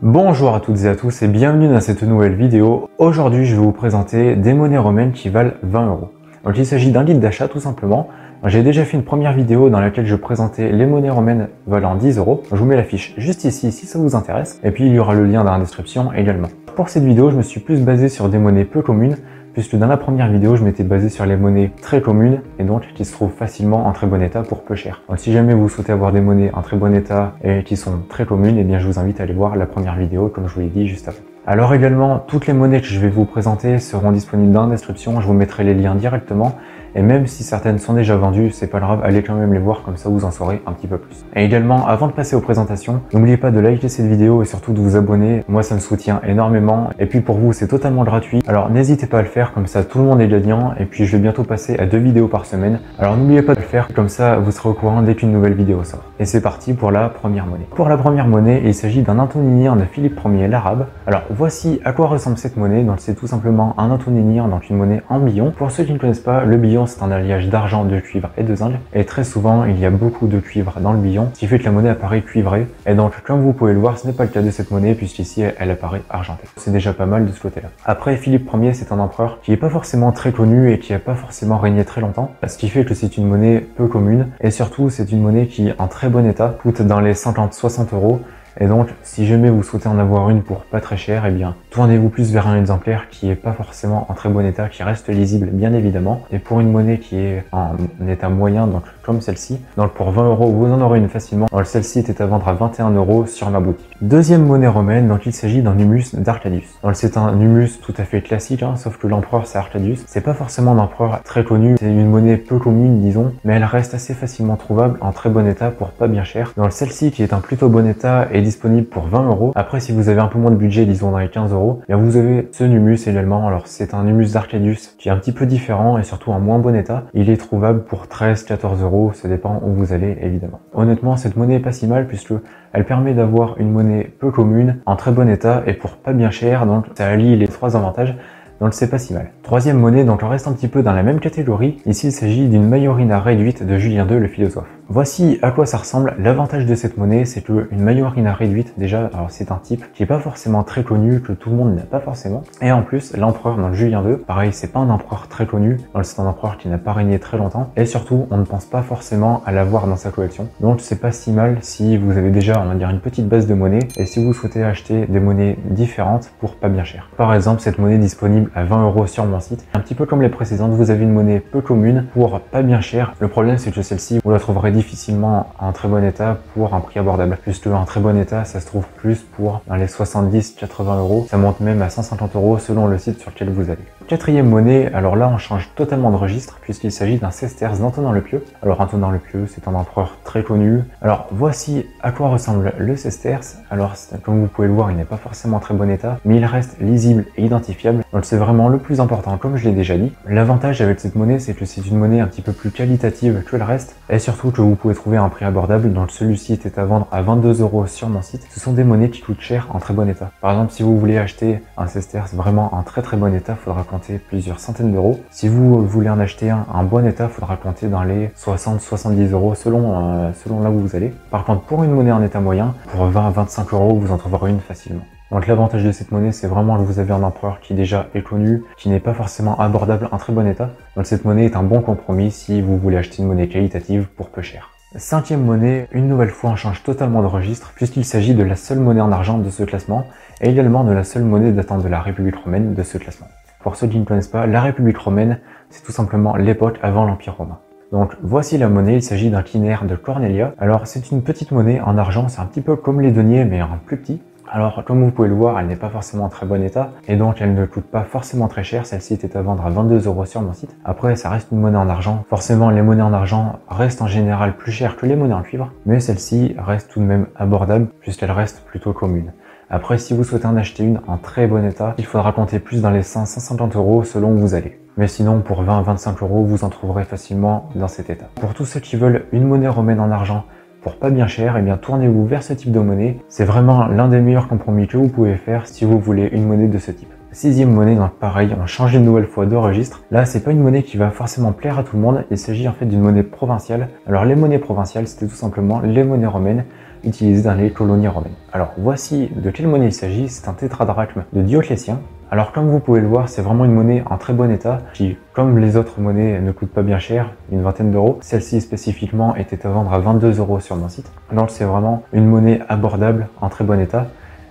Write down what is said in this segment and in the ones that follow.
Bonjour à toutes et à tous et bienvenue dans cette nouvelle vidéo. Aujourd'hui, je vais vous présenter des monnaies romaines qui valent 20 €. Donc il s'agit d'un guide d'achat tout simplement. J'ai déjà fait une première vidéo dans laquelle je présentais les monnaies romaines valant 10 €. Je vous mets la fiche juste ici si ça vous intéresse. Et puis il y aura le lien dans la description également. Pour cette vidéo, je me suis plus basé sur des monnaies peu communes, puisque dans la première vidéo, je m'étais basé sur les monnaies très communes et donc qui se trouvent facilement en très bon état pour peu cher. Donc si jamais vous souhaitez avoir des monnaies en très bon état et qui sont très communes, eh bien je vous invite à aller voir la première vidéo comme je vous l'ai dit juste avant. Alors également, toutes les monnaies que je vais vous présenter seront disponibles dans la description, je vous mettrai les liens directement. Et même si certaines sont déjà vendues, c'est pas grave, allez quand même les voir, comme ça vous en saurez un petit peu plus. Et également, avant de passer aux présentations, n'oubliez pas de liker cette vidéo et surtout de vous abonner. Moi, ça me soutient énormément. Et puis pour vous, c'est totalement gratuit. Alors n'hésitez pas à le faire, comme ça tout le monde est gagnant. Et puis je vais bientôt passer à 2 vidéos par semaine. Alors n'oubliez pas de le faire, comme ça vous serez au courant dès qu'une nouvelle vidéo sort. Et c'est parti pour la première monnaie. Pour la première monnaie, il s'agit d'un antoninière de Philippe Ier l'Arabe. Alors voici à quoi ressemble cette monnaie. Donc c'est tout simplement un antoninière, donc une monnaie en billon. Pour ceux qui ne connaissent pas, le billon c'est un alliage d'argent, de cuivre et de zinc. Et très souvent, il y a beaucoup de cuivre dans le billon, ce qui fait que la monnaie apparaît cuivrée. Et donc, comme vous pouvez le voir, ce n'est pas le cas de cette monnaie, puisqu'ici, elle apparaît argentée. C'est déjà pas mal de ce côté-là. Après, Philippe Ier, c'est un empereur qui est pas forcément très connu et qui a pas forcément régné très longtemps, ce qui fait que c'est une monnaie peu commune. Et surtout, c'est une monnaie qui est en très bon état, coûte dans les 50-60 €. Et donc, si jamais vous souhaitez en avoir une pour pas très cher, eh bien, tournez-vous plus vers un exemplaire qui est pas forcément en très bon état, qui reste lisible, bien évidemment. Et pour une monnaie qui est en état moyen, donc comme celle-ci, donc pour 20 €, vous en aurez une facilement. Donc celle-ci était à vendre à 21 € sur ma boutique. Deuxième monnaie romaine, donc il s'agit d'un humus d'Arcadius. Donc c'est un humus tout à fait classique, sauf que l'empereur c'est Arcadius. C'est pas forcément un empereur très connu, c'est une monnaie peu commune, disons, mais elle reste assez facilement trouvable en très bon état pour pas bien cher. Donc celle-ci qui est en plutôt bon état est disponible pour 20 €. Après, si vous avez un peu moins de budget, disons dans les 15 €, bien vous avez ce humus également. Alors c'est un humus d'Arcadius qui est un petit peu différent et surtout en moins bon état. Il est trouvable pour 13-14 €, ça dépend où vous allez évidemment. Honnêtement, cette monnaie est pas si mal puisque elle permet d'avoir une monnaie peu commune, en très bon état et pour pas bien cher, donc ça allie les trois avantages. Donc c'est pas si mal. Troisième monnaie, donc on reste un petit peu dans la même catégorie. Ici il s'agit d'une majorina réduite de Julien II le philosophe. Voici à quoi ça ressemble. L'avantage de cette monnaie, c'est que une majorina réduite, déjà, alors c'est un type qui est pas forcément très connu, que tout le monde n'a pas forcément. Et en plus, l'empereur, donc Julien II, pareil, c'est pas un empereur très connu, donc c'est un empereur qui n'a pas régné très longtemps. Et surtout, on ne pense pas forcément à l'avoir dans sa collection. Donc c'est pas si mal si vous avez déjà, on va dire, une petite base de monnaie et si vous souhaitez acheter des monnaies différentes pour pas bien cher. Par exemple, cette monnaie est disponible à 20 € sur mon site. Un petit peu comme les précédentes, vous avez une monnaie peu commune pour pas bien cher. Le problème, c'est que celle-ci, vous la trouverez difficilement en très bon état pour un prix abordable. Puisque en très bon état, ça se trouve plus pour dans les 70-80 €. Ça monte même à 150 € selon le site sur lequel vous allez. Quatrième monnaie, alors là on change totalement de registre puisqu'il s'agit d'un sesterce d'Antonin le Pieux. Alors Antonin le Pieux, c'est un empereur très connu. Alors voici à quoi ressemble le sesterce. Alors comme vous pouvez le voir, il n'est pas forcément en très bon état, mais il reste lisible et identifiable. Donc c'est vraiment le plus important, comme je l'ai déjà dit. L'avantage avec cette monnaie, c'est que c'est une monnaie un petit peu plus qualitative que le reste et surtout que vous pouvez trouver à un prix abordable. Donc celui-ci était à vendre à 22 € sur mon site. Ce sont des monnaies qui coûtent cher en très bon état. Par exemple, si vous voulez acheter un sesterce vraiment en très bon état, il faudra compter plusieurs centaines d'euros. Si vous voulez en acheter un en bon état, il faudra compter dans les 60-70 € selon là où vous allez. Par contre, pour une monnaie en état moyen, pour 20-25 €, vous en trouverez une facilement. Donc l'avantage de cette monnaie, c'est vraiment que vous avez un empereur qui déjà est connu, qui n'est pas forcément abordable en très bon état. Donc cette monnaie est un bon compromis si vous voulez acheter une monnaie qualitative pour peu cher. Cinquième monnaie, une nouvelle fois on change totalement de registre puisqu'il s'agit de la seule monnaie en argent de ce classement et également de la seule monnaie datant de la République romaine de ce classement. Pour ceux qui ne connaissent pas, la République romaine, c'est tout simplement l'époque avant l'Empire romain. Donc voici la monnaie, il s'agit d'un quinaire de Cornelia. Alors c'est une petite monnaie en argent, c'est un petit peu comme les deniers mais en plus petit. Alors comme vous pouvez le voir, elle n'est pas forcément en très bon état et donc elle ne coûte pas forcément très cher. Celle-ci était à vendre à 22 € sur mon site. Après ça reste une monnaie en argent. Forcément les monnaies en argent restent en général plus chères que les monnaies en cuivre, mais celle-ci reste tout de même abordable puisqu'elle reste plutôt commune. Après si vous souhaitez en acheter une en très bon état, il faudra compter plus dans les 100-150 € selon où vous allez. Mais sinon pour 20-25 €, vous en trouverez facilement dans cet état. Pour tous ceux qui veulent une monnaie romaine en argent pour pas bien cher, eh bien tournez-vous vers ce type de monnaie. C'est vraiment l'un des meilleurs compromis que vous pouvez faire si vous voulez une monnaie de ce type. Sixième monnaie, donc pareil, on change une nouvelle fois de registre. Là, c'est pas une monnaie qui va forcément plaire à tout le monde. Il s'agit en fait d'une monnaie provinciale. Alors les monnaies provinciales, c'était tout simplement les monnaies romaines utilisée dans les colonies romaines. Alors voici de quelle monnaie il s'agit, c'est un tétradrachme de Dioclétien. Alors comme vous pouvez le voir, c'est vraiment une monnaie en très bon état qui, comme les autres monnaies, ne coûte pas bien cher, une vingtaine d'euros. Celle-ci spécifiquement était à vendre à 22 euros sur mon site. Donc c'est vraiment une monnaie abordable, en très bon état.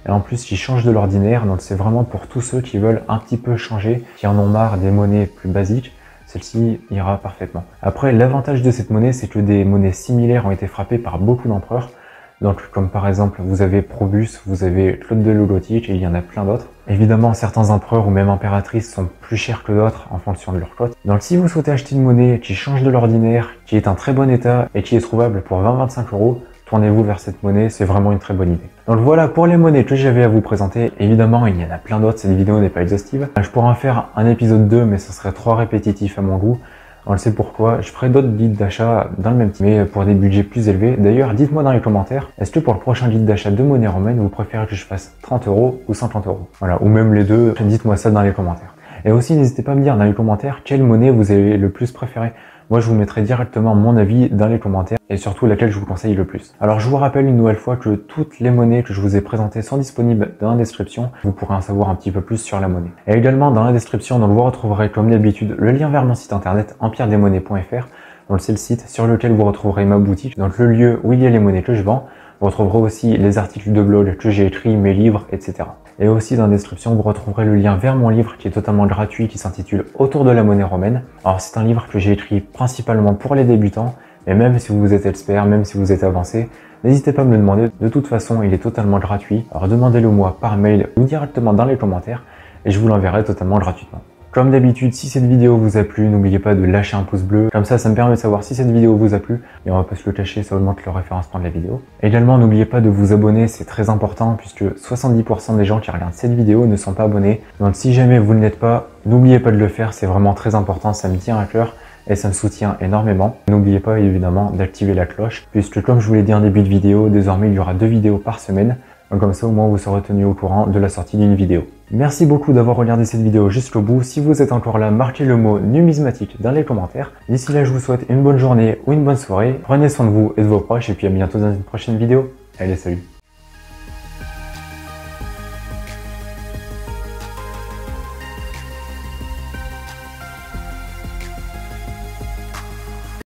Et en plus qui change de l'ordinaire, donc c'est vraiment pour tous ceux qui veulent un petit peu changer, qui en ont marre des monnaies plus basiques. Celle-ci ira parfaitement. Après, l'avantage de cette monnaie, c'est que des monnaies similaires ont été frappées par beaucoup d'empereurs. Donc, comme par exemple, vous avez Probus, vous avez Claude de Logotique, et il y en a plein d'autres. Évidemment, certains empereurs ou même impératrices sont plus chers que d'autres en fonction de leur cote. Donc, si vous souhaitez acheter une monnaie qui change de l'ordinaire, qui est en très bon état et qui est trouvable pour 20-25 euros, tournez-vous vers cette monnaie, c'est vraiment une très bonne idée. Donc voilà pour les monnaies que j'avais à vous présenter. Évidemment, il y en a plein d'autres, cette vidéo n'est pas exhaustive. Je pourrais en faire un épisode 2, mais ce serait trop répétitif à mon goût. On le sait pourquoi, je ferai d'autres guides d'achat dans le même type, mais pour des budgets plus élevés. D'ailleurs, dites-moi dans les commentaires, est-ce que pour le prochain guide d'achat de monnaie romaine, vous préférez que je fasse 30 euros ou 130 euros? Voilà, ou même les deux, dites-moi ça dans les commentaires. Et aussi, n'hésitez pas à me dire dans les commentaires quelle monnaie vous avez le plus préféré. Moi, je vous mettrai directement mon avis dans les commentaires et surtout laquelle je vous conseille le plus. Alors, je vous rappelle une nouvelle fois que toutes les monnaies que je vous ai présentées sont disponibles dans la description. Vous pourrez en savoir un petit peu plus sur la monnaie. Et également, dans la description, donc, vous retrouverez comme d'habitude le lien vers mon site internet empire-des-monnaies.fr. Donc, c'est le site sur lequel vous retrouverez ma boutique, donc le lieu où il y a les monnaies que je vends. Vous retrouverez aussi les articles de blog que j'ai écrits, mes livres, etc. Et aussi dans la description, vous retrouverez le lien vers mon livre qui est totalement gratuit, qui s'intitule Autour de la monnaie romaine. Alors c'est un livre que j'ai écrit principalement pour les débutants, mais même si vous êtes expert, même si vous êtes avancé, n'hésitez pas à me le demander. De toute façon, il est totalement gratuit. Alors demandez-le moi par mail ou directement dans les commentaires et je vous l'enverrai totalement gratuitement. Comme d'habitude, si cette vidéo vous a plu, n'oubliez pas de lâcher un pouce bleu. Comme ça me permet de savoir si cette vidéo vous a plu. Et on va pas se le cacher, ça augmente le référencement de la vidéo. Également, n'oubliez pas de vous abonner, c'est très important puisque 70% des gens qui regardent cette vidéo ne sont pas abonnés. Donc si jamais vous ne l'êtes pas, n'oubliez pas de le faire, c'est vraiment très important, ça me tient à cœur et ça me soutient énormément. N'oubliez pas évidemment d'activer la cloche puisque comme je vous l'ai dit en début de vidéo, désormais il y aura 2 vidéos par semaine. Donc comme ça au moins vous serez tenu au courant de la sortie d'une vidéo. Merci beaucoup d'avoir regardé cette vidéo jusqu'au bout. Si vous êtes encore là, marquez le mot numismatique dans les commentaires. D'ici là, je vous souhaite une bonne journée ou une bonne soirée. Prenez soin de vous et de vos proches et puis à bientôt dans une prochaine vidéo. Allez, salut!